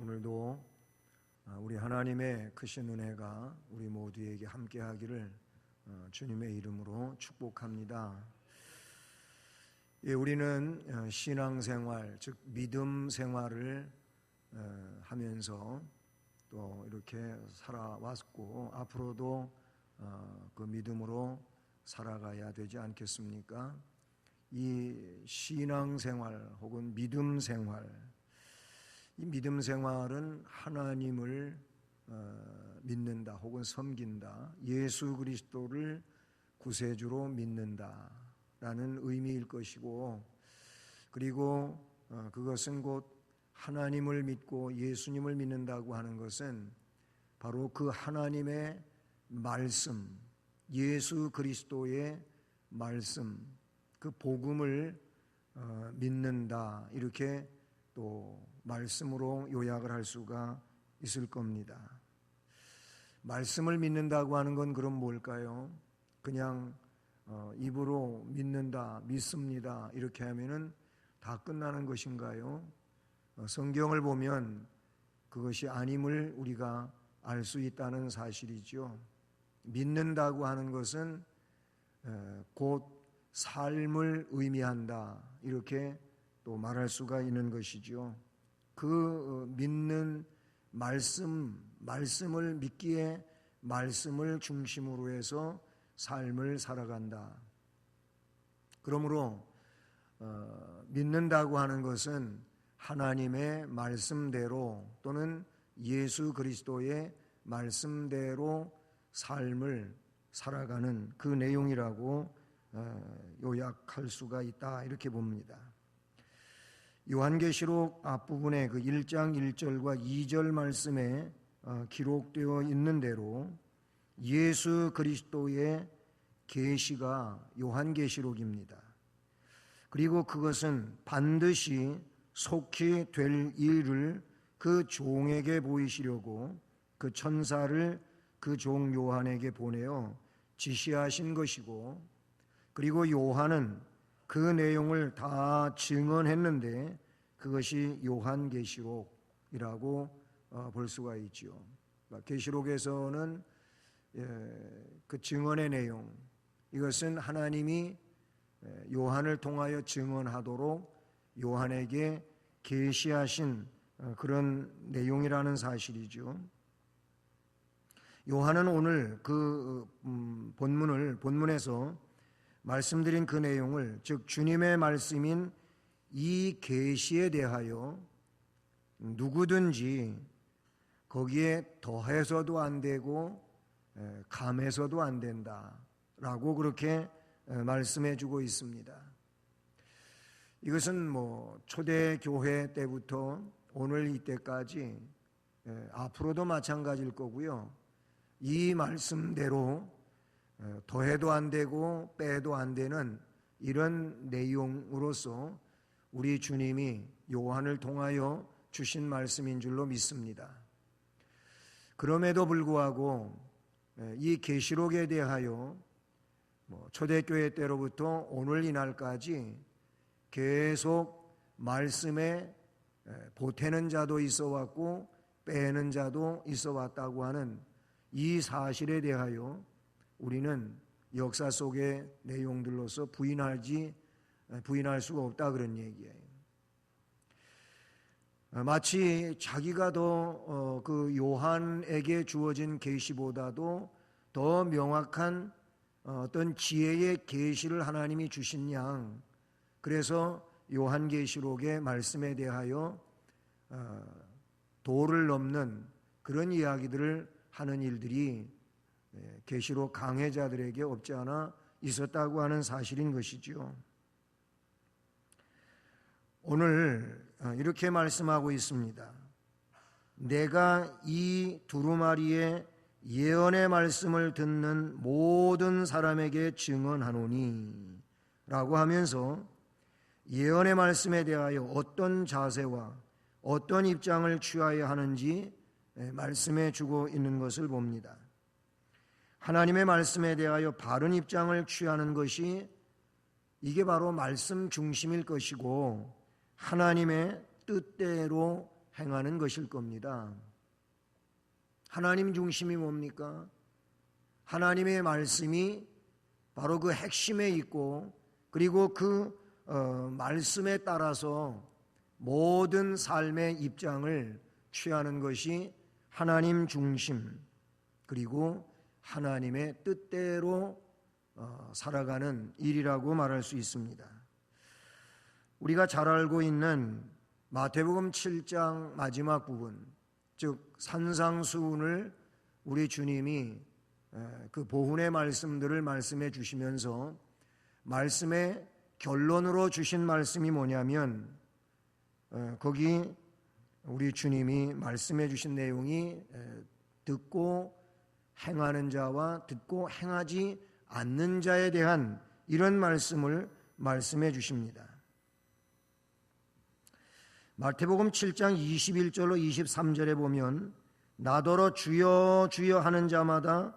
오늘도 우리 하나님의 크신 은혜가 우리 모두에게 함께하기를 주님의 이름으로 축복합니다. 우리는 신앙생활, 즉 믿음 생활을 하면서 또 이렇게 살아왔고 앞으로도 그 믿음으로 살아가야 되지 않겠습니까? 이 신앙생활 혹은 믿음 생활, 이 믿음 생활은 하나님을 믿는다 혹은 섬긴다, 예수 그리스도를 구세주로 믿는다라는 의미일 것이고, 그리고 그것은 곧 하나님을 믿고 예수님을 믿는다고 하는 것은 바로 그 하나님의 말씀, 예수 그리스도의 말씀, 그 복음을 믿는다, 이렇게 또 말씀으로 요약을 할 수가 있을 겁니다. 말씀을 믿는다고 하는 건 그럼 뭘까요? 그냥 입으로 믿는다, 믿습니다 이렇게 하면은 다 끝나는 것인가요? 성경을 보면 그것이 아님을 우리가 알 수 있다는 사실이죠. 믿는다고 하는 것은 곧 삶을 의미한다, 이렇게 또 말할 수가 있는 것이죠. 그 믿는 말씀을 믿기에 말씀을 중심으로 해서 삶을 살아간다. 그러므로 믿는다고 하는 것은 하나님의 말씀대로 또는 예수 그리스도의 말씀대로 삶을 살아가는 그 내용이라고 요약할 수가 있다, 이렇게 봅니다. 요한계시록 앞부분에 그 1장 1절과 2절 말씀에 기록되어 있는 대로 예수 그리스도의 계시가 요한계시록입니다. 그리고 그것은 반드시 속히 될 일을 그 종에게 보이시려고 그 천사를 그 종 요한에게 보내어 지시하신 것이고, 그리고 요한은 그 내용을 다 증언했는데 그것이 요한계시록이라고 볼 수가 있죠. 계시록에서는 그 증언의 내용, 이것은 하나님이 요한을 통하여 증언하도록 요한에게 계시하신 그런 내용이라는 사실이죠. 요한은 오늘 그 본문에서 말씀드린 그 내용을, 즉 주님의 말씀인 이 계시에 대하여 누구든지 거기에 더해서도 안 되고 감해서도 안 된다라고 그렇게 말씀해 주고 있습니다. 이것은 초대교회 때부터 오늘 이때까지 앞으로도 마찬가지일 거고요. 이 말씀대로 더해도 안 되고 빼도 안 되는 이런 내용으로서 우리 주님이 요한을 통하여 주신 말씀인 줄로 믿습니다. 그럼에도 불구하고 이 계시록에 대하여 초대교회 때로부터 오늘 이날까지 계속 말씀에 보태는 자도 있어 왔고 빼는 자도 있어 왔다고 하는 이 사실에 대하여 우리는 역사 속의 내용들로서 부인할 수가 없다, 그런 얘기예요. 마치 자기가 더 그 요한에게 주어진 계시보다도 더 명확한 어떤 지혜의 계시를 하나님이 주신 양, 그래서 요한계시록의 말씀에 대하여 도를 넘는 그런 이야기들을 하는 일들이 계시록 강해자들에게 없지 않아 있었다고 하는 사실인 것이죠. 오늘 이렇게 말씀하고 있습니다. 내가 이 두루마리의 예언의 말씀을 듣는 모든 사람에게 증언하노니 라고 하면서 예언의 말씀에 대하여 어떤 자세와 어떤 입장을 취하여야 하는지 말씀해 주고 있는 것을 봅니다. 하나님의 말씀에 대하여 바른 입장을 취하는 것이 이게 바로 말씀 중심일 것이고 하나님의 뜻대로 행하는 것일 겁니다. 하나님 중심이 뭡니까? 하나님의 말씀이 바로 그 핵심에 있고, 그리고 그 말씀에 따라서 모든 삶의 입장을 취하는 것이 하나님 중심, 그리고 하나님의 뜻대로 살아가는 일이라고 말할 수 있습니다. 우리가 잘 알고 있는 마태복음 7장 마지막 부분, 즉 산상수훈을 우리 주님이 그 보훈의 말씀들을 말씀해 주시면서 말씀의 결론으로 주신 말씀이 뭐냐면, 거기 우리 주님이 말씀해 주신 내용이 듣고 행하는 자와 듣고 행하지 않는 자에 대한 이런 말씀을 말씀해 주십니다. 마태복음 7장 21절로 23절에 보면 나더러 주여 주여 하는 자마다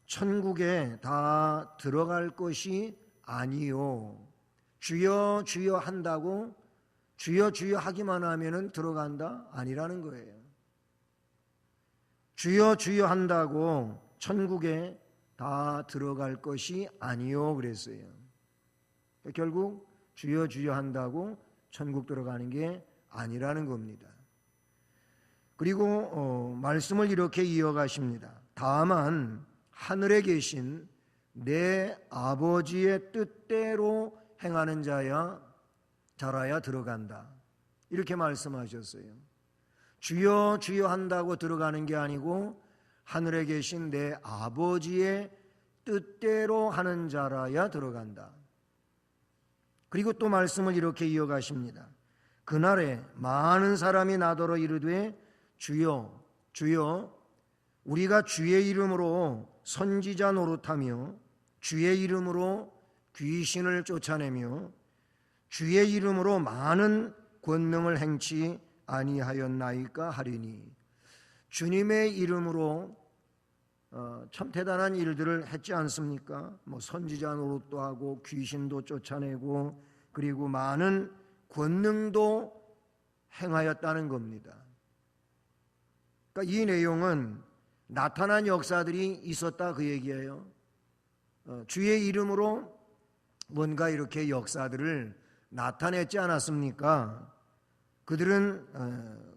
천국에 다 들어갈 것이 아니요. 주여 주여 한다고 주여 주여 하기만 하면은 들어간다? 아니라는 거예요. 주여 주여 한다고 천국에 다 들어갈 것이 아니요 그랬어요. 결국 주여 주여 한다고 천국 들어가는 게 아니라는 겁니다. 그리고 말씀을 이렇게 이어가십니다. 다만 하늘에 계신 내 아버지의 뜻대로 행하는 자라야 들어간다. 이렇게 말씀하셨어요. 주여 주여 한다고 들어가는 게 아니고 하늘에 계신 내 아버지의 뜻대로 하는 자라야 들어간다. 그리고 또 말씀을 이렇게 이어가십니다. 그날에 많은 사람이 나더러 이르되 주여 주여 우리가 주의 이름으로 선지자 노릇하며 주의 이름으로 귀신을 쫓아내며 주의 이름으로 많은 권능을 행치 아니하였나이까 하리니, 주님의 이름으로 참 대단한 일들을 했지 않습니까? 선지자 노릇도 하고 귀신도 쫓아내고 그리고 많은 권능도 행하였다는 겁니다. 그러니까 이 내용은 나타난 역사들이 있었다 그 얘기예요. 주의 이름으로 뭔가 이렇게 역사들을 나타냈지 않았습니까? 그들은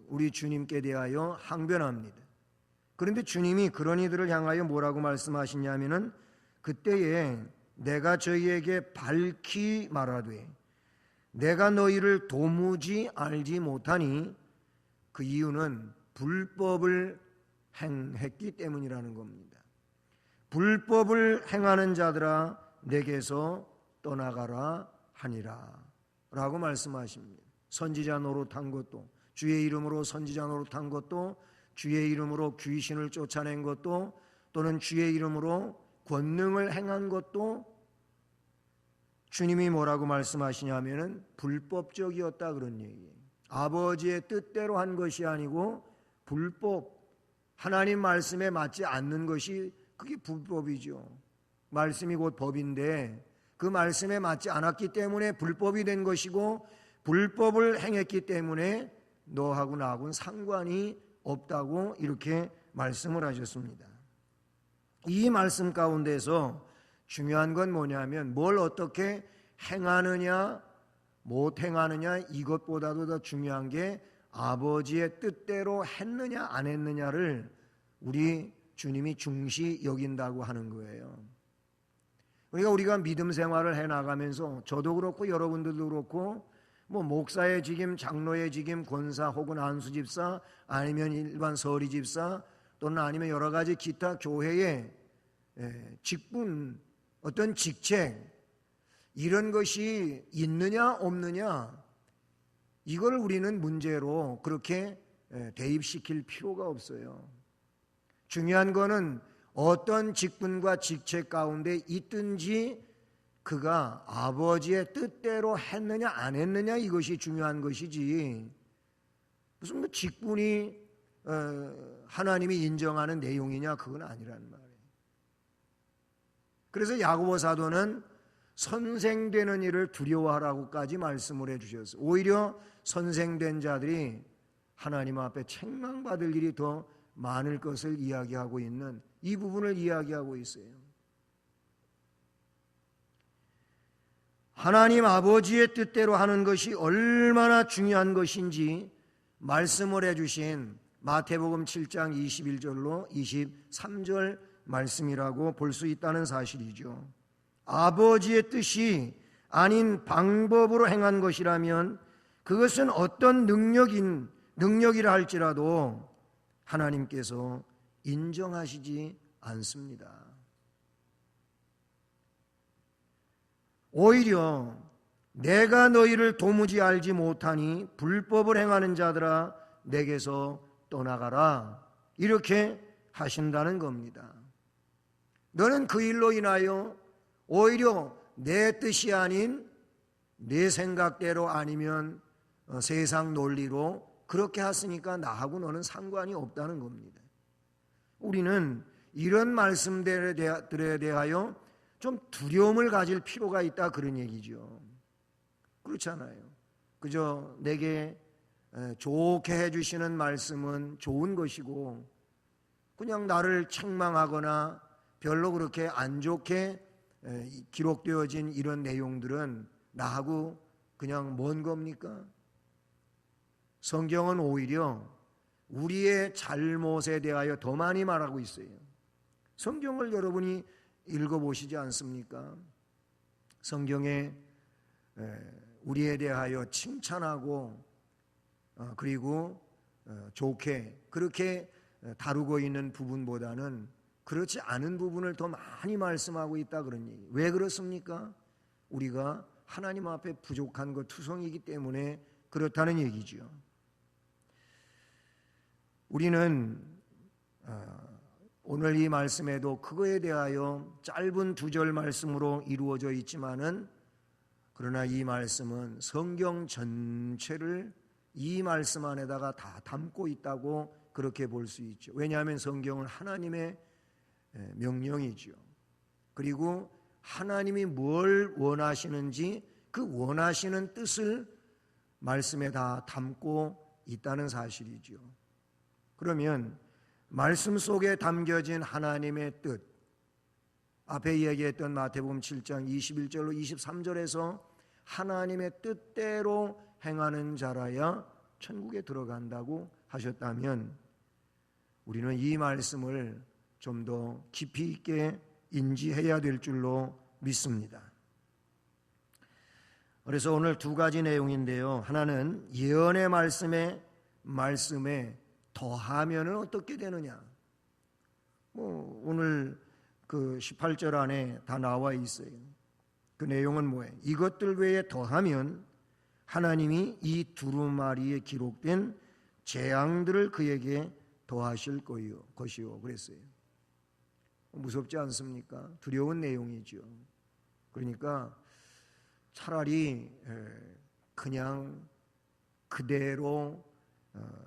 우리 주님께 대하여 항변합니다. 그런데 주님이 그런 이들을 향하여 뭐라고 말씀하시냐면은 그때에 내가 저희에게 밝히 말하되 내가 너희를 도무지 알지 못하니 그 이유는 불법을 행했기 때문이라는 겁니다. 불법을 행하는 자들아 내게서 떠나가라 하니라 라고 말씀하십니다. 선지자 노릇한 것도, 주의 이름으로 선지자 노릇한 것도, 주의 이름으로 귀신을 쫓아낸 것도, 또는 주의 이름으로 권능을 행한 것도 주님이 뭐라고 말씀하시냐면은 불법적이었다 그런 얘기예요. 아버지의 뜻대로 한 것이 아니고 불법, 하나님 말씀에 맞지 않는 것이 그게 불법이죠. 말씀이 곧 법인데 그 말씀에 맞지 않았기 때문에 불법이 된 것이고, 불법을 행했기 때문에 너하고 나하고는 상관이 없다고 이렇게 말씀을 하셨습니다. 이 말씀 가운데서 중요한 건 뭐냐면 뭘 어떻게 행하느냐 못 행하느냐 이것보다도 더 중요한 게 아버지의 뜻대로 했느냐 안 했느냐를 우리 주님이 중시 여긴다고 하는 거예요. 그러니까 우리가 믿음 생활을 해나가면서 저도 그렇고 여러분들도 그렇고 목사의 직임, 장로의 직임, 권사 혹은 안수집사 아니면 일반 서리집사 또는 아니면 여러 가지 기타 교회의 직분, 어떤 직책 이런 것이 있느냐 없느냐 이걸 우리는 문제로 그렇게 대입시킬 필요가 없어요. 중요한 거는 어떤 직분과 직책 가운데 있든지 그가 아버지의 뜻대로 했느냐 안 했느냐 이것이 중요한 것이지 무슨 직분이 하나님이 인정하는 내용이냐 그건 아니란 말이에요. 그래서 야고보 사도는 선생되는 일을 두려워하라고까지 말씀을 해주셨어요. 오히려 선생된 자들이 하나님 앞에 책망받을 일이 더 많을 것을 이야기하고 있는 이 부분을 이야기하고 있어요. 하나님 아버지의 뜻대로 하는 것이 얼마나 중요한 것인지 말씀을 해주신 마태복음 7장 21절로 23절 말씀이라고 볼 수 있다는 사실이죠. 아버지의 뜻이 아닌 방법으로 행한 것이라면 그것은 어떤 능력이라 할지라도 하나님께서 인정하시지 않습니다. 오히려 내가 너희를 도무지 알지 못하니 불법을 행하는 자들아 내게서 떠나가라, 이렇게 하신다는 겁니다. 너는 그 일로 인하여 오히려 내 뜻이 아닌 내 생각대로 아니면 세상 논리로 그렇게 했으니까 나하고 너는 상관이 없다는 겁니다. 우리는 이런 말씀들에 대하여 좀 두려움을 가질 필요가 있다, 그런 얘기죠. 그렇잖아요. 그저 내게 좋게 해주시는 말씀은 좋은 것이고 그냥 나를 책망하거나 별로 그렇게 안 좋게 기록되어진 이런 내용들은 나하고 그냥 뭔 겁니까? 성경은 오히려 우리의 잘못에 대하여 더 많이 말하고 있어요. 성경을 여러분이 읽어보시지 않습니까? 성경에 우리에 대하여 칭찬하고 그리고 좋게 그렇게 다루고 있는 부분보다는 그렇지 않은 부분을 더 많이 말씀하고 있다, 그런 얘기. 왜 그렇습니까? 우리가 하나님 앞에 부족한 것 투성이기 때문에 그렇다는 얘기죠. 우리는 오늘 이 말씀에도 그거에 대하여 짧은 2절 말씀으로 이루어져 있지만은 그러나 이 말씀은 성경 전체를 이 말씀 안에다가 다 담고 있다고 그렇게 볼 수 있죠. 왜냐하면 성경은 하나님의 명령이죠. 그리고 하나님이 뭘 원하시는지 그 원하시는 뜻을 말씀에 다 담고 있다는 사실이죠. 그러면 말씀 속에 담겨진 하나님의 뜻, 앞에 이야기했던 마태복음 7장 21절로 23절에서 하나님의 뜻대로 행하는 자라야 천국에 들어간다고 하셨다면 우리는 이 말씀을 좀 더 깊이 있게 인지해야 될 줄로 믿습니다. 그래서 오늘 2가지 내용인데요. 하나는 예언의 말씀에 더하면 어떻게 되느냐. 오늘 그 18절 안에 다 나와 있어요. 그 내용은 뭐예요? 이것들 외에 더하면 하나님이 이 두루마리에 기록된 재앙들을 그에게 더하실 것이요 그랬어요. 무섭지 않습니까? 두려운 내용이죠. 그러니까 차라리 그냥 그대로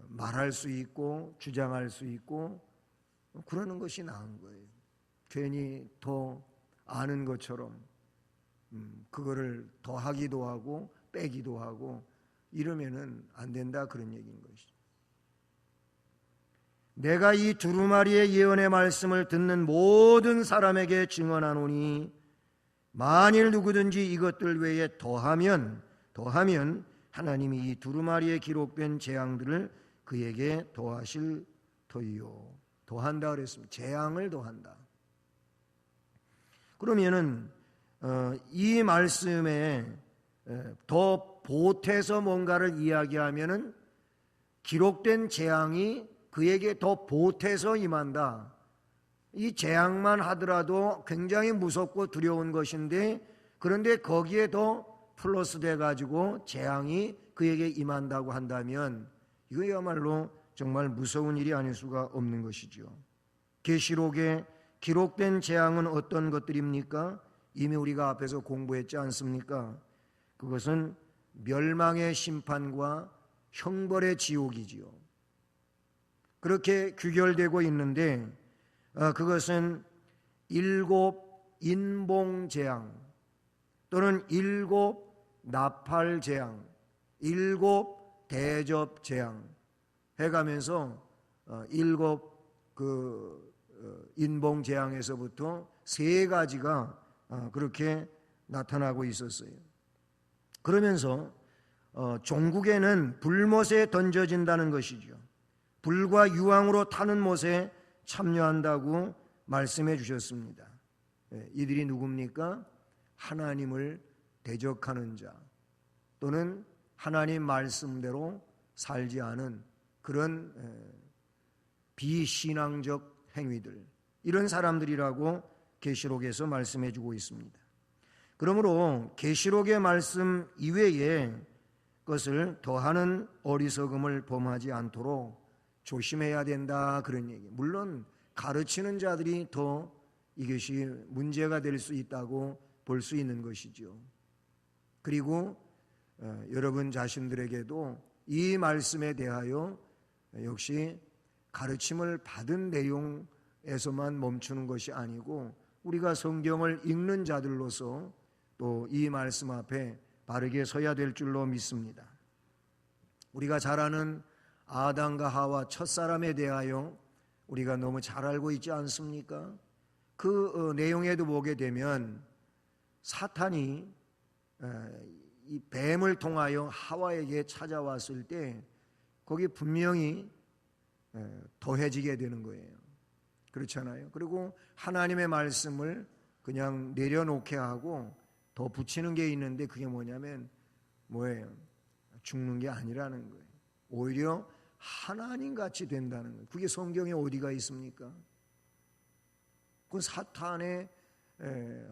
말할 수 있고 주장할 수 있고 그러는 것이 나은 거예요. 괜히 더 아는 것처럼 그거를 더하기도 하고 빼기도 하고 이러면은 안 된다, 그런 얘기인 것이죠. 내가 이 두루마리의 예언의 말씀을 듣는 모든 사람에게 증언하노니 만일 누구든지 이것들 외에 더하면 하나님이 이 두루마리에 기록된 재앙들을 그에게 더하실 터이요. 더한다 그랬습니다. 재앙을 더한다. 그러면은 이 말씀에 더 보태서 뭔가를 이야기하면은 기록된 재앙이 그에게 더 보태서 임한다. 이 재앙만 하더라도 굉장히 무섭고 두려운 것인데 그런데 거기에 더 플러스 돼가지고 재앙이 그에게 임한다고 한다면 이거야말로 정말 무서운 일이 아닐 수가 없는 것이죠. 계시록에 기록된 재앙은 어떤 것들입니까? 이미 우리가 앞에서 공부했지 않습니까? 그것은 멸망의 심판과 형벌의 지옥이지요. 그렇게 규결되고 있는데 그것은 7 인봉재앙 또는 7 나팔재앙, 7 대접재앙 해가면서 일곱 인봉 재앙에서부터 세 가지가 그렇게 나타나고 있었어요. 그러면서 종국에는 불못에 던져진다는 것이죠. 불과 유황으로 타는 못에 참여한다고 말씀해 주셨습니다. 이들이 누굽니까? 하나님을 대적하는 자, 또는 하나님 말씀대로 살지 않은 그런 비신앙적 행위들, 이런 사람들이라고 계시록에서 말씀해 주고 있습니다. 그러므로 계시록의 말씀 이외에 것을 더하는 어리석음을 범하지 않도록 조심해야 된다, 그런 얘기. 물론 가르치는 자들이 더 이것이 문제가 될 수 있다고 볼 수 있는 것이죠. 그리고 여러분 자신들에게도 이 말씀에 대하여 역시 가르침을 받은 내용에서만 멈추는 것이 아니고 우리가 성경을 읽는 자들로서 또 이 말씀 앞에 바르게 서야 될 줄로 믿습니다. 우리가 잘 아는 아담과 하와 첫사람에 대하여 우리가 너무 잘 알고 있지 않습니까? 그 내용에도 보게 되면 사탄이 이 뱀을 통하여 하와에게 찾아왔을 때 거기 분명히 더해지게 되는 거예요. 그렇잖아요. 그리고 하나님의 말씀을 그냥 내려놓게 하고 더 붙이는 게 있는데 그게 뭐냐면 뭐예요? 죽는 게 아니라는 거예요. 오히려 하나님같이 된다는 거예요. 그게 성경에 어디가 있습니까? 그건 사탄의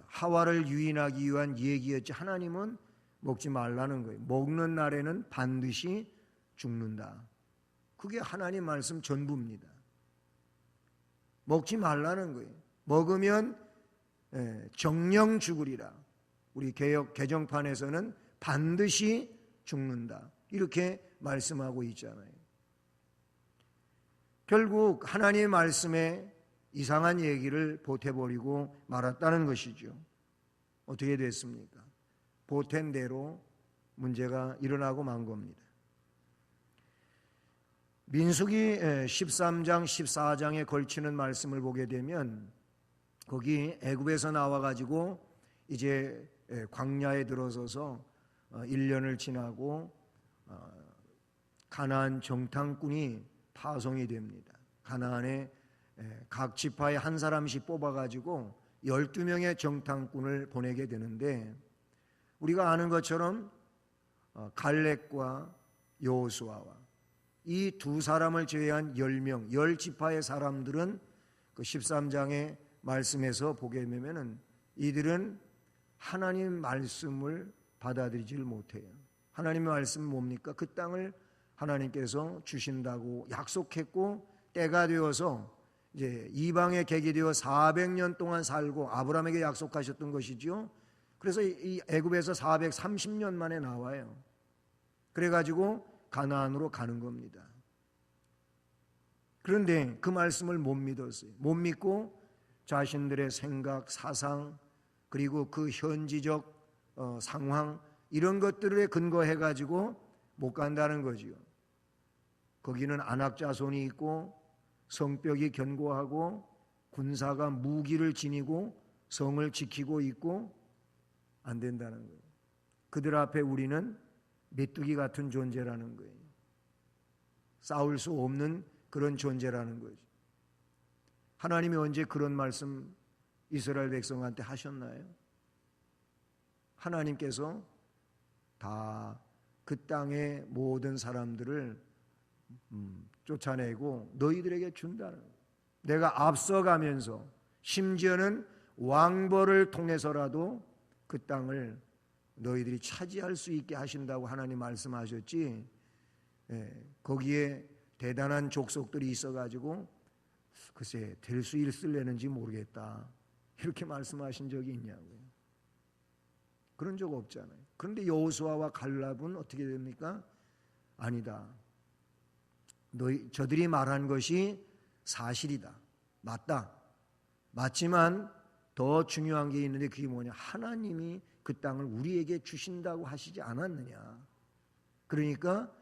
하와를 유인하기 위한 얘기였지, 하나님은 먹지 말라는 거예요. 먹는 날에는 반드시 죽는다. 그게 하나님 말씀 전부입니다. 먹지 말라는 거예요. 먹으면 정령 죽으리라. 우리 개정판에서는 반드시 죽는다, 이렇게 말씀하고 있잖아요. 결국 하나님의 말씀에 이상한 얘기를 보태버리고 말았다는 것이죠. 어떻게 됐습니까? 보탠 대로 문제가 일어나고 만 겁니다. 민수기 13장 14장에 걸치는 말씀을 보게 되면 거기 애굽에서 나와가지고 이제 광야에 들어서서 1년을 지나고 가나안 정탐꾼이 파송이 됩니다. 가나안에 각 지파에 한 사람씩 뽑아가지고 12명의 정탐꾼을 보내게 되는데, 우리가 아는 것처럼 갈렙과 여호수아와 이 두 사람을 제외한 10명, 10지파의 사람들은 그 13장의 말씀에서 보게 되면 이들은 하나님 말씀을 받아들이질 못해요. 하나님의 말씀은 뭡니까? 그 땅을 하나님께서 주신다고 약속했고 때가 되어서 이제 이방의 객이 되어 400년 동안 살고 아브라함에게 약속하셨던 것이죠. 그래서 이 애굽에서 430년 만에 나와요. 그래가지고 가나안으로 가는 겁니다. 그런데 그 말씀을 못 믿었어요. 못 믿고 자신들의 생각, 사상, 그리고 그 현지적 상황, 이런 것들에 근거해가지고 못 간다는 거지요. 거기는 안악자손이 있고 성벽이 견고하고 군사가 무기를 지니고 성을 지키고 있고 안 된다는 거예요. 그들 앞에 우리는 메뚜기 같은 존재라는 거예요. 싸울 수 없는 그런 존재라는 거죠. 하나님이 언제 그런 말씀 이스라엘 백성한테 하셨나요? 하나님께서 다 그 땅의 모든 사람들을 쫓아내고 너희들에게 준다는 거예요. 내가 앞서가면서 심지어는 왕벌을 통해서라도 그 땅을 너희들이 차지할 수 있게 하신다고 하나님 말씀하셨지, 거기에 대단한 족속들이 있어가지고 글쎄 될 수 있을래는지 모르겠다 이렇게 말씀하신 적이 있냐고요. 그런 적 없잖아요. 그런데 여호수아와 갈렙은 어떻게 됩니까? 아니다. 저들이 말한 것이 사실이다. 맞다. 맞지만 더 중요한 게 있는데 그게 뭐냐? 하나님이 그 땅을 우리에게 주신다고 하시지 않았느냐. 그러니까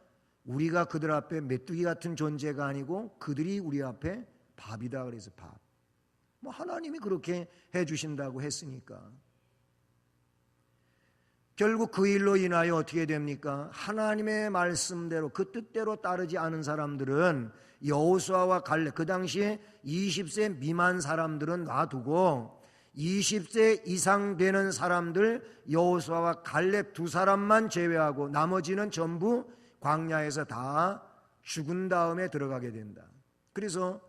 우리가 그들 앞에 메뚜기 같은 존재가 아니고 그들이 우리 앞에 밥이다. 그래서 밥. 뭐 하나님이 그렇게 해주신다고 했으니까. 결국 그 일로 인하여 어떻게 됩니까? 하나님의 말씀대로 그 뜻대로 따르지 않은 사람들은 여호수아와 갈렙, 그 당시에 20세 미만 사람들은 놔두고 20세 이상 되는 사람들 여호수아와 갈렙 두 사람만 제외하고 나머지는 전부 광야에서 다 죽은 다음에 들어가게 된다. 그래서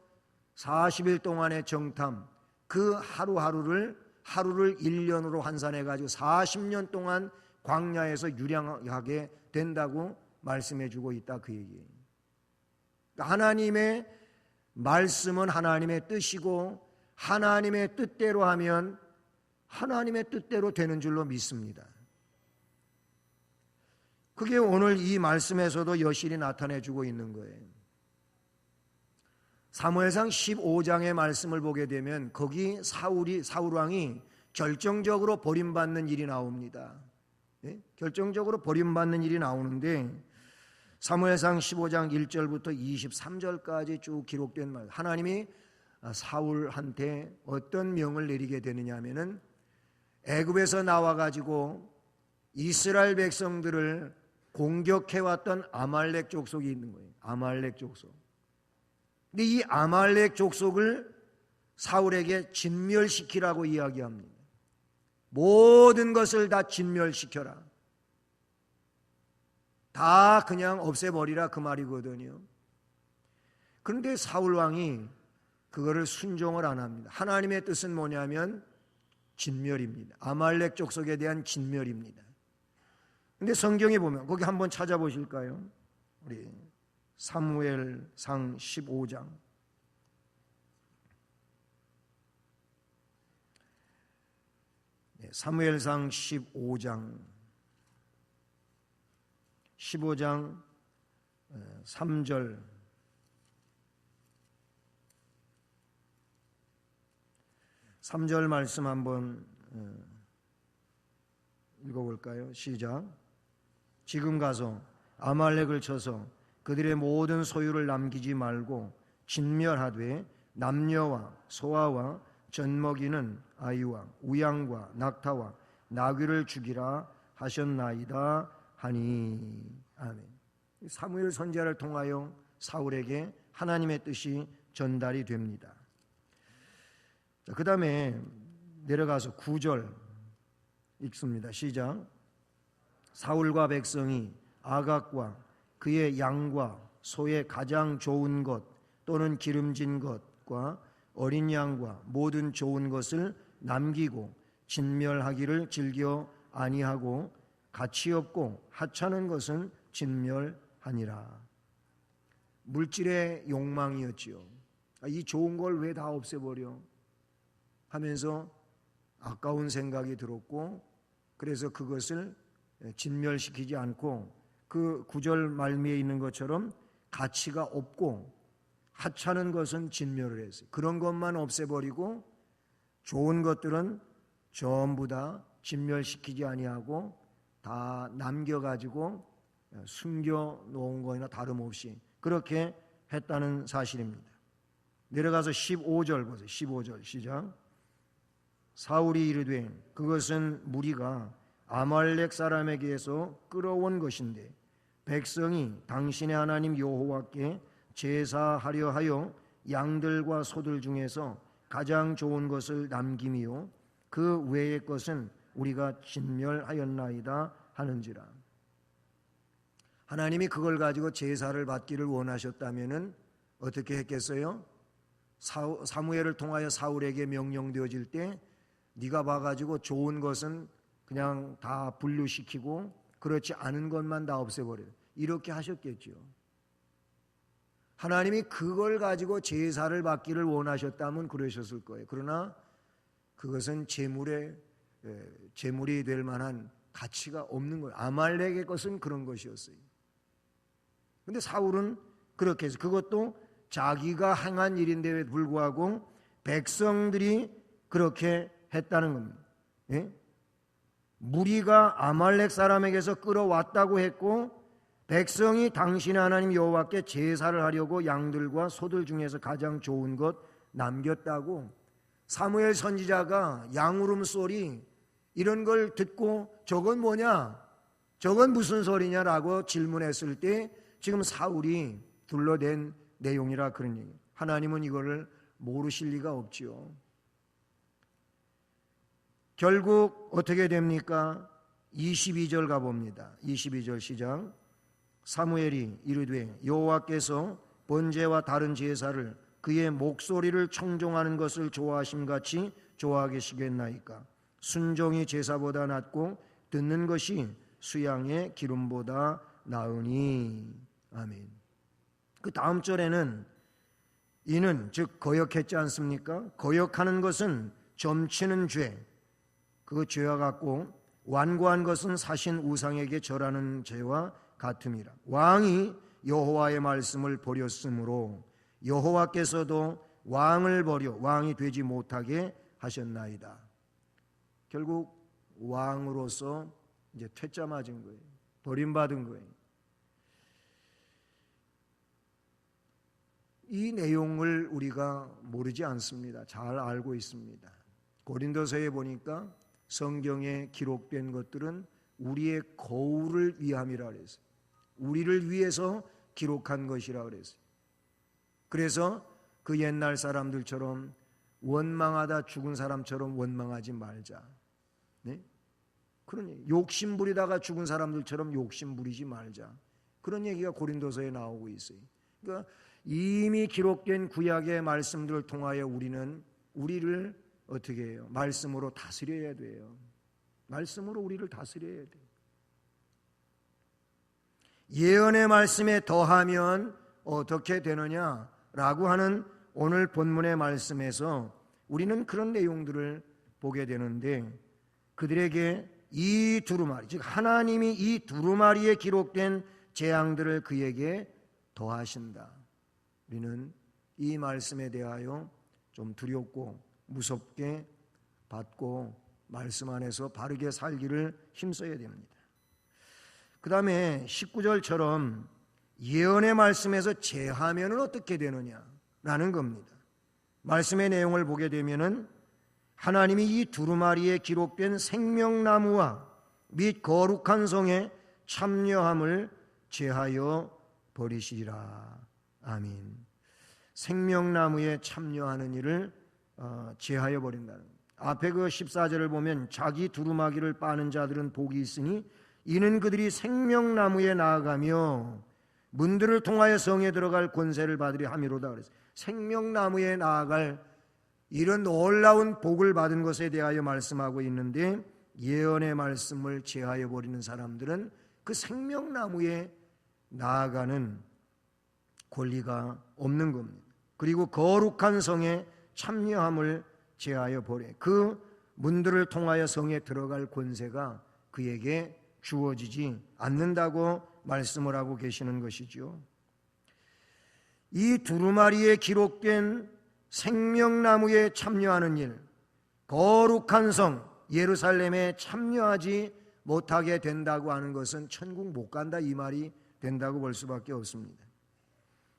40일 동안의 정탐, 그 하루를 1년으로 환산해 가지고 40년 동안 광야에서 유량하게 된다고 말씀해 주고 있다, 그 얘기예요. 하나님의 말씀은 하나님의 뜻이고 하나님의 뜻대로 하면 하나님의 뜻대로 되는 줄로 믿습니다. 그게 오늘 이 말씀에서도 여실히 나타내 주고 있는 거예요. 사무엘상 15장의 말씀을 보게 되면 거기 사울 왕이 결정적으로 버림받는 일이 나옵니다. 예? 결정적으로 버림받는 일이 나오는데 사무엘상 15장 1절부터 23절까지 쭉 기록된 말, 하나님이 사울한테 어떤 명을 내리게 되느냐 하면은 애굽에서 나와가지고 이스라엘 백성들을 공격해왔던 아말렉 족속이 있는 거예요. 아말렉 족속. 근데 이 아말렉 족속을 사울에게 진멸시키라고 이야기합니다. 모든 것을 다 진멸시켜라. 다 그냥 없애버리라, 그 말이거든요. 그런데 사울 왕이 그거를 순종을 안 합니다. 하나님의 뜻은 뭐냐면 진멸입니다. 아말렉 족속에 대한 진멸입니다. 근데 성경에 보면 거기 한번 찾아보실까요? 우리 사무엘상 15장. 사무엘상 15장 3절 3절 말씀 한번 읽어볼까요? 시작. 지금 가서 아말렉을 쳐서 그들의 모든 소유를 남기지 말고 진멸하되 남녀와 소아와 젖먹이는 아이와 우양과 낙타와 나귀를 죽이라 하셨나이다 하니. 아멘. 사무엘 선지자를 통하여 사울에게 하나님의 뜻이 전달이 됩니다. 그 다음에 내려가서 9절 읽습니다. 시작. 사울과 백성이 아각과 그의 양과 소의 가장 좋은 것 또는 기름진 것과 어린 양과 모든 좋은 것을 남기고 진멸하기를 즐겨 아니하고 가치 없고 하찮은 것은 진멸하니라. 물질의 욕망이었지요. 이 좋은 걸 왜 다 없애버려 하면서 아까운 생각이 들었고, 그래서 그것을 진멸시키지 않고 그 9절 말미에 있는 것처럼 가치가 없고 하찮은 것은 진멸을 했어요. 그런 것만 없애버리고 좋은 것들은 전부 다 진멸시키지 아니하고 다 남겨가지고 숨겨놓은 거나 다름없이 그렇게 했다는 사실입니다. 내려가서 15절 보세요. 15절 시작. 사울이 이르되 그것은 무리가 아말렉 사람에게서 끌어온 것인데 백성이 당신의 하나님 여호와께 제사하려 하여 양들과 소들 중에서 가장 좋은 것을 남김이요 그 외의 것은 우리가 진멸하였나이다 하는지라. 하나님이 그걸 가지고 제사를 받기를 원하셨다면은 어떻게 했겠어요? 사무엘을 통하여 사울에게 명령되어질 때 네가 봐가지고 좋은 것은 그냥 다 분류시키고 그렇지 않은 것만 다 없애버려, 이렇게 하셨겠죠. 하나님이 그걸 가지고 제사를 받기를 원하셨다면 그러셨을 거예요. 그러나 그것은 제물이 될 만한 가치가 없는 거예요. 아말렉의 것은 그런 것이었어요. 그런데 사울은 그렇게 해서 그것도 자기가 행한 일인데에 불구하고 백성들이 그렇게 했다는 겁니다. 예? 무리가 아말렉 사람에게서 끌어왔다고 했고 백성이 당신의 하나님 여호와께 제사를 하려고 양들과 소들 중에서 가장 좋은 것 남겼다고. 사무엘 선지자가 양울음소리 이런 걸 듣고 저건 뭐냐, 저건 무슨 소리냐라고 질문했을 때 지금 사울이 둘러댄 내용이라 그런 얘기. 하나님은 이거를 모르실 리가 없지요. 결국 어떻게 됩니까? 22절 가봅니다. 22절 시작. 사무엘이 이르되 여호와께서 번제와 다른 제사를 그의 목소리를 청종하는 것을 좋아하심같이 좋아하시겠나이까. 순종이 제사보다 낫고 듣는 것이 수양의 기름보다 나으니. 아멘. 그 다음 절에는 이는 즉 거역했지 않습니까? 거역하는 것은 점치는 죄, 그 죄와 같고 완고한 것은 사신 우상에게 절하는 죄와 같음이라. 왕이 여호와의 말씀을 버렸으므로 여호와께서도 왕을 버려 왕이 되지 못하게 하셨나이다. 결국 왕으로서 이제 퇴짜 맞은 거예요. 버림받은 거예요. 이 내용을 우리가 모르지 않습니다. 잘 알고 있습니다. 고린도서에 보니까 성경에 기록된 것들은 우리의 거울을 위함이라 그랬어요. 우리를 위해서 기록한 것이라 그랬어요. 그래서 그 옛날 사람들처럼 원망하다 죽은 사람처럼 원망하지 말자. 네? 그런 얘기. 욕심 부리다가 죽은 사람들처럼 욕심 부리지 말자. 그런 얘기가 고린도서에 나오고 있어요. 그러니까 이미 기록된 구약의 말씀들을 통하여 우리는 우리를 어떻게 해요? 말씀으로 다스려야 돼요. 말씀으로 우리를 다스려야 돼요. 예언의 말씀에 더하면 어떻게 되느냐라고 하는 오늘 본문의 말씀에서 우리는 그런 내용들을 보게 되는데, 그들에게 이 두루마리, 즉 하나님이 이 두루마리에 기록된 재앙들을 그에게 더하신다. 우리는 이 말씀에 대하여 좀 두렵고 무섭게 받고 말씀 안에서 바르게 살기를 힘써야 됩니다. 그 다음에 19절처럼 예언의 말씀에서 제하면 어떻게 되느냐라는 겁니다. 말씀의 내용을 보게 되면은 하나님이 이 두루마리에 기록된 생명나무와 및 거룩한 성에 참여함을 제하여 버리시리라. 아멘. 생명나무에 참여하는 일을 제하여 버린다는 겁니다. 앞에 그 14절을 보면 자기 두루마기를 빠는 자들은 복이 있으니 이는 그들이 생명나무에 나아가며 문들을 통하여 성에 들어갈 권세를 받으려 함이로다 그랬어요. 생명나무에 나아갈 이런 놀라운 복을 받은 것에 대하여 말씀하고 있는데, 예언의 말씀을 제하여 버리는 사람들은 그 생명나무에 나아가는 권리가 없는 겁니다. 그리고 거룩한 성에 참여함을 제하여 버려 그 문들을 통하여 성에 들어갈 권세가 그에게 주어지지 않는다고 말씀을 하고 계시는 것이죠. 이 두루마리에 기록된 생명나무에 참여하는 일, 거룩한 성 예루살렘에 참여하지 못하게 된다고 하는 것은 천국 못 간다 이 말이 된다고 볼 수밖에 없습니다.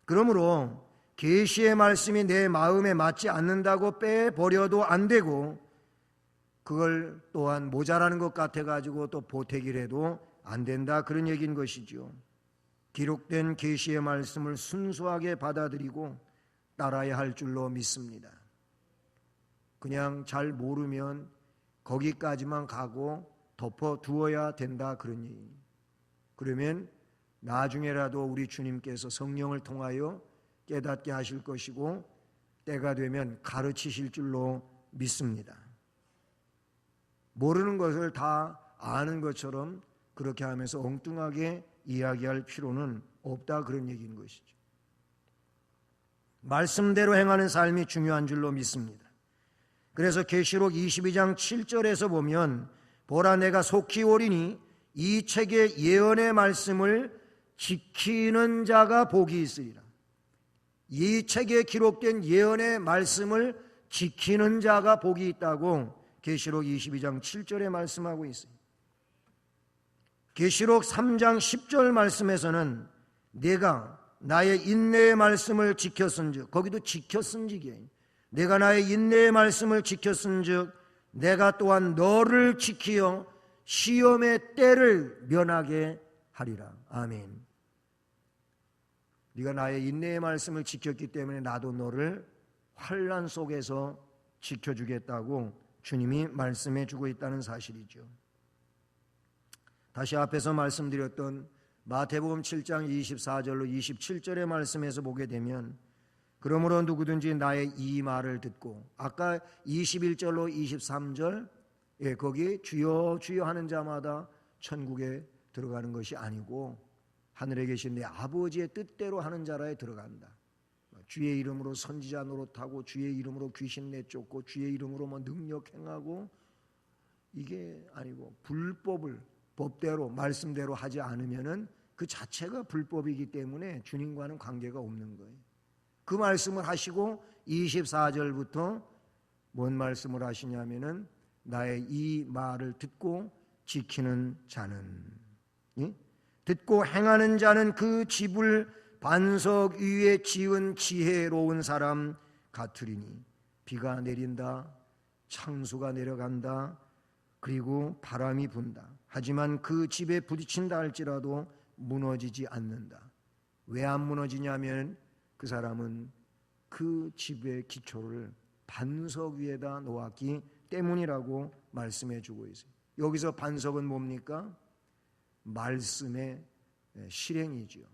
그러므로 계시의 말씀이 내 마음에 맞지 않는다고 빼버려도 안 되고, 그걸 또한 모자라는 것 같아가지고 또 보태기를 해도 안 된다, 그런 얘기인 것이죠. 기록된 계시의 말씀을 순수하게 받아들이고 따라야 할 줄로 믿습니다. 그냥 잘 모르면 거기까지만 가고 덮어두어야 된다, 그런 얘기. 그러면 나중에라도 우리 주님께서 성령을 통하여 깨닫게 하실 것이고 때가 되면 가르치실 줄로 믿습니다. 모르는 것을 다 아는 것처럼 그렇게 하면서 엉뚱하게 이야기할 필요는 없다, 그런 얘기인 것이죠. 말씀대로 행하는 삶이 중요한 줄로 믿습니다. 그래서 계시록 22장 7절에서 보면 보라 내가 속히 오리니 이 책의 예언의 말씀을 지키는 자가 복이 있으리라. 이 책에 기록된 예언의 말씀을 지키는 자가 복이 있다고 계시록 22장 7절에 말씀하고 있어요. 계시록 3장 10절 말씀에서는 내가 나의 인내의 말씀을 지켰은즉, 거기도 지켰은즉이에요. 내가 나의 인내의 말씀을 지켰은즉 내가 또한 너를 지키어 시험의 때를 면하게 하리라. 아멘. 네가 나의 인내의 말씀을 지켰기 때문에 나도 너를 환난 속에서 지켜주겠다고 주님이 말씀해 주고 있다는 사실이죠. 다시 앞에서 말씀드렸던 마태복음 7장 24절로 27절의 말씀에서 보게 되면, 그러므로 누구든지 나의 이 말을 듣고, 아까 21절로 23절 거기 주여 주여 하는 자마다 천국에 들어가는 것이 아니고 하늘에 계신 내 아버지의 뜻대로 하는 자라에 들어간다. 주의 이름으로 선지자 노릇하고 주의 이름으로 귀신 내쫓고 주의 이름으로 뭐 능력 행하고, 이게 아니고 불법을 법대로 말씀대로 하지 않으면은 그 자체가 불법이기 때문에 주님과는 관계가 없는 거예요. 그 말씀을 하시고 24절부터 뭔 말씀을 하시냐면은 나의 이 말을 듣고 지키는 자는, 듣고 행하는 자는 그 집을 반석 위에 지은 지혜로운 사람 같으리니 비가 내린다, 창수가 내려간다, 그리고 바람이 분다. 하지만 그 집에 부딪힌다 할지라도 무너지지 않는다. 왜 안 무너지냐면 그 사람은 그 집의 기초를 반석 위에다 놓았기 때문이라고 말씀해 주고 있어요. 여기서 반석은 뭡니까? 말씀의 실행이지요.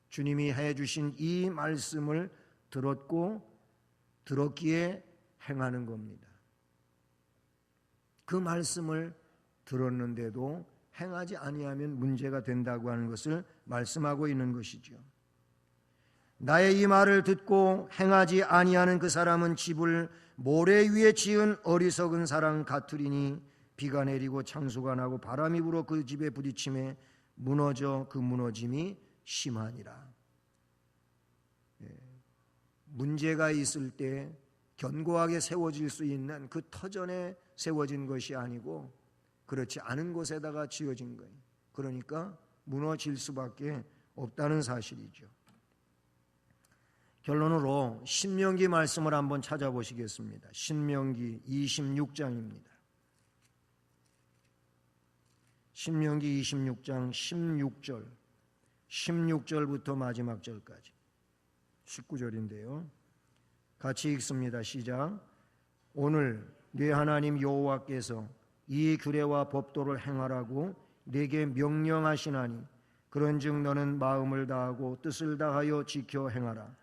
주님이 해주신 이 말씀을 들었기에 행하는 겁니다. 그 말씀을 들었는데도 행하지 아니하면 문제가 된다고 하는 것을 말씀하고 있는 것이죠. 나의 이 말을 듣고 행하지 아니하는 그 사람은 집을 모래 위에 지은 어리석은 사람 같으리니 비가 내리고 창수가 나고 바람이 불어 그 집에 부딪힘에 무너져 그 무너짐이 심하니라. 문제가 있을 때 견고하게 세워질 수 있는 그 터전에 세워진 것이 아니고 그렇지 않은 곳에다가 지어진 거예요. 그러니까 무너질 수밖에 없다는 사실이죠. 결론으로 신명기 말씀을 한번 찾아보시겠습니다. 신명기 26장입니다. 신명기 26장 16절부터 마지막 절까지 19절인데요. 같이 읽습니다. 시작. 오늘 네 하나님 여호와께서 이 규례와 법도를 행하라고 네게 명령하시나니 그런즉 너는 마음을 다하고 뜻을 다하여 지켜 행하라.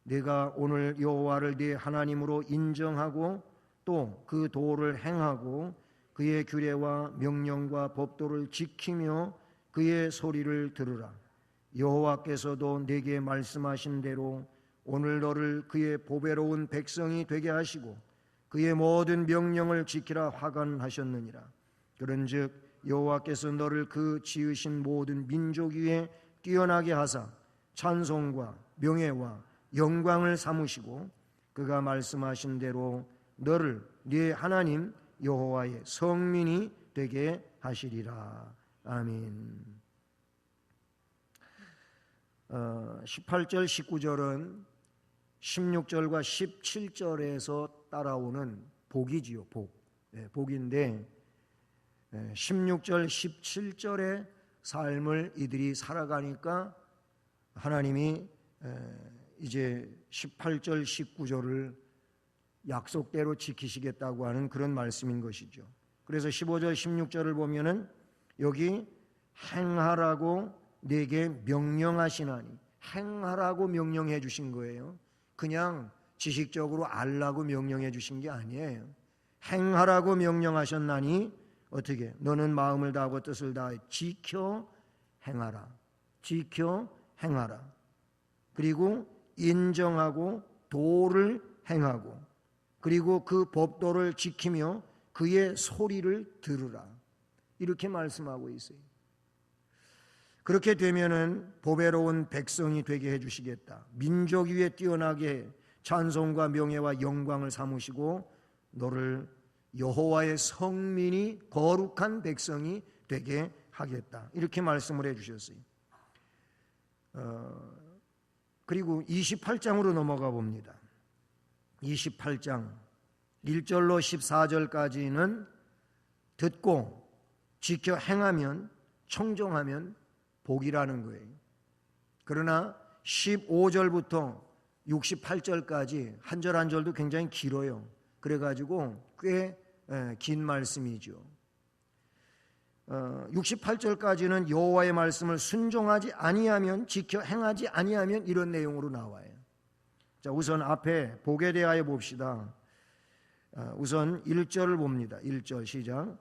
네가 오늘 여호와를 네 하나님으로 인정하고 또 그 도를 행하고 그의 규례와 명령과 법도를 지키며 그의 소리를 들으라. 여호와께서도 네게 말씀하신 대로 오늘 너를 그의 보배로운 백성이 되게 하시고 그의 모든 명령을 지키라 화관하셨느니라. 그런즉 여호와께서 너를 그 지으신 모든 민족 위에 뛰어나게 하사 찬송과 명예와 영광을 삼으시고 그가 말씀하신 대로 너를 네 하나님 여호와의 성민이 되게 하시리라. 아멘. 18절 19절은 16절과 17절에서 따라오는 복이지요. 복인데 16절 17절의 삶을 이들이 살아가니까 하나님이 이제 18절 19절을 약속대로 지키시겠다고 하는 그런 말씀인 것이죠. 그래서 15절 16절을 보면은 여기 행하라고 내게 명령하시나니, 행하라고 명령해 주신 거예요. 그냥 지식적으로 알라고 명령해 주신 게 아니에요. 행하라고 명령하셨나니 어떻게? 너는 마음을 다하고 뜻을 다해 지켜 행하라. 지켜 행하라. 그리고 인정하고 도를 행하고 그리고 그 법도를 지키며 그의 소리를 들으라. 이렇게 말씀하고 있어요. 그렇게 되면은 보배로운 백성이 되게 해주시겠다. 민족 위에 뛰어나게 찬송과 명예와 영광을 삼으시고 너를 여호와의 성민이 거룩한 백성이 되게 하겠다. 이렇게 말씀을 해주셨어요. 그리고 28장으로 넘어가 봅니다. 28장 1절로 14절까지는 듣고 지켜 행하면 청종하면 복이라는 거예요. 그러나 15절부터 68절까지 한 절 한 절도 굉장히 길어요. 그래가지고 꽤 긴 말씀이죠. 68절까지는 여호와의 말씀을 순종하지 아니하면, 지켜 행하지 아니하면, 이런 내용으로 나와요. 자, 우선 앞에 복에 대하여 봅시다. 우선 1절을 봅니다. 1절 시작.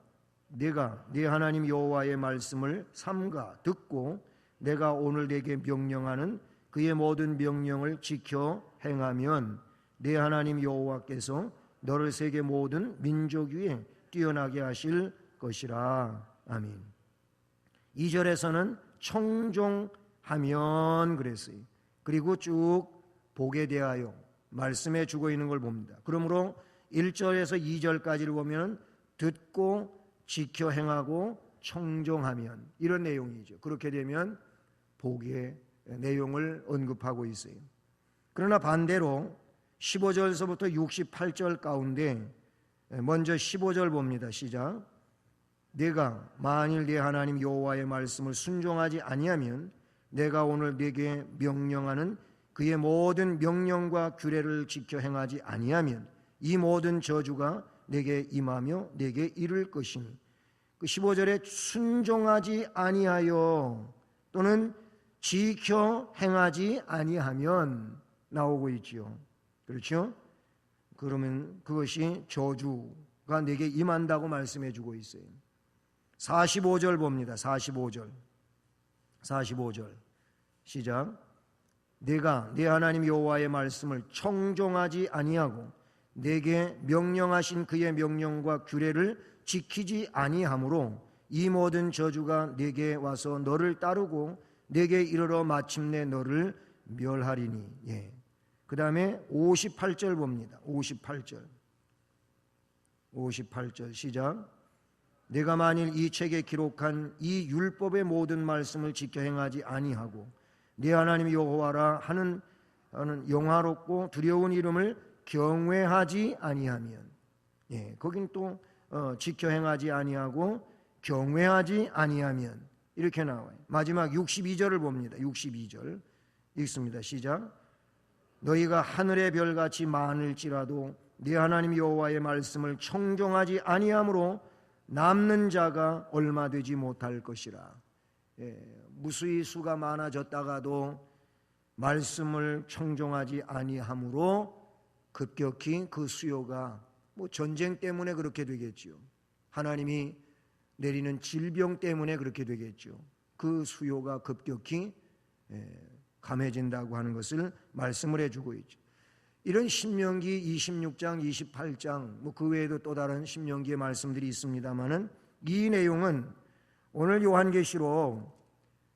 내가 네 하나님 여호와의 말씀을 삼가 듣고 내가 오늘 네게 명령하는 그의 모든 명령을 지켜 행하면 네 하나님 여호와께서 너를 세계 모든 민족 위에 뛰어나게 하실 것이라. 아멘. 2절에서는 청종하면 그랬어요. 그리고 쭉 복에 대하여 말씀해 주고 있는 걸 봅니다. 그러므로 1절에서 2절까지를 보면 듣고 지켜 행하고 청종하면, 이런 내용이죠. 그렇게 되면 복의 내용을 언급하고 있어요. 그러나 반대로 15절서부터 68절 가운데 먼저 15절 봅니다. 시작. 내가 만일 네 하나님 여호와의 말씀을 순종하지 아니하면 내가 오늘 네게 명령하는 그의 모든 명령과 규례를 지켜 행하지 아니하면 이 모든 저주가 내게 임하며 내게 이를 것이니, 그 15절에 순종하지 아니하여 또는 지켜 행하지 아니하면 나오고 있지요. 그렇죠? 그러면 그것이 저주가 내게 임한다고 말씀해 주고 있어요. 45절 봅니다. 45절 시작. 내가 네 하나님 여호와의 말씀을 청종하지 아니하고 내게 명령하신 그의 명령과 규례를 지키지 아니하므로 이 모든 저주가 내게 와서 너를 따르고 내게 이르러 마침내 너를 멸하리니. 예. 그 다음에 58절 봅니다. 58절 시작. 내가 만일 이 책에 기록한 이 율법의 모든 말씀을 지켜 행하지 아니하고 네 하나님 여호와라 하는 영화롭고 두려운 이름을 경외하지 아니하면, 예, 거긴 또 지켜 행하지 아니하고 경외하지 아니하면 이렇게 나와요. 마지막 62절을 봅니다. 62절 읽습니다. 시작. 너희가 하늘의 별같이 많을지라도 네 하나님 여호와의 말씀을 청종하지 아니하므로 남는 자가 얼마 되지 못할 것이라. 예, 무수히 수가 많아졌다가도 말씀을 청종하지 아니하므로 급격히 그 수요가, 전쟁 때문에 그렇게 되겠죠. 하나님이 내리는 질병 때문에 그렇게 되겠죠. 그 수요가 급격히 감해진다고 하는 것을 말씀을 해주고 있죠. 이런 신명기 26장, 28장, 그 외에도 또 다른 신명기의 말씀들이 있습니다만은 이 내용은 오늘 요한계시록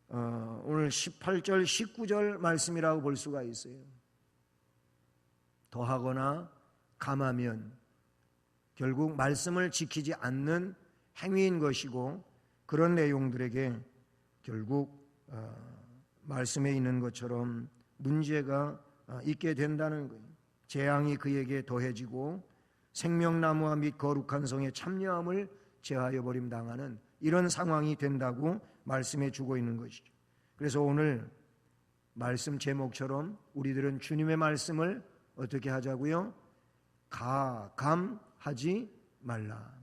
오늘 18절, 19절 말씀이라고 볼 수가 있어요. 더하거나 감하면 결국 말씀을 지키지 않는 행위인 것이고, 그런 내용들에게 결국 말씀에 있는 것처럼 문제가 있게 된다는 거예요. 재앙이 그에게 더해지고 생명나무와 및 거룩한 성의 참여함을 제하여 버림 당하는 이런 상황이 된다고 말씀해 주고 있는 것이죠. 그래서 오늘 말씀 제목처럼 우리들은 주님의 말씀을 어떻게 하자고요? 가감하지 말라.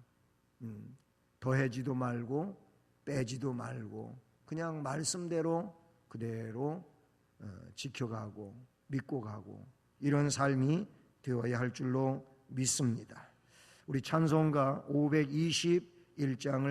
더해지도 말고 빼지도 말고 그냥 말씀대로 그대로 지켜가고 믿고 가고, 이런 삶이 되어야 할 줄로 믿습니다. 우리 찬송가 521장을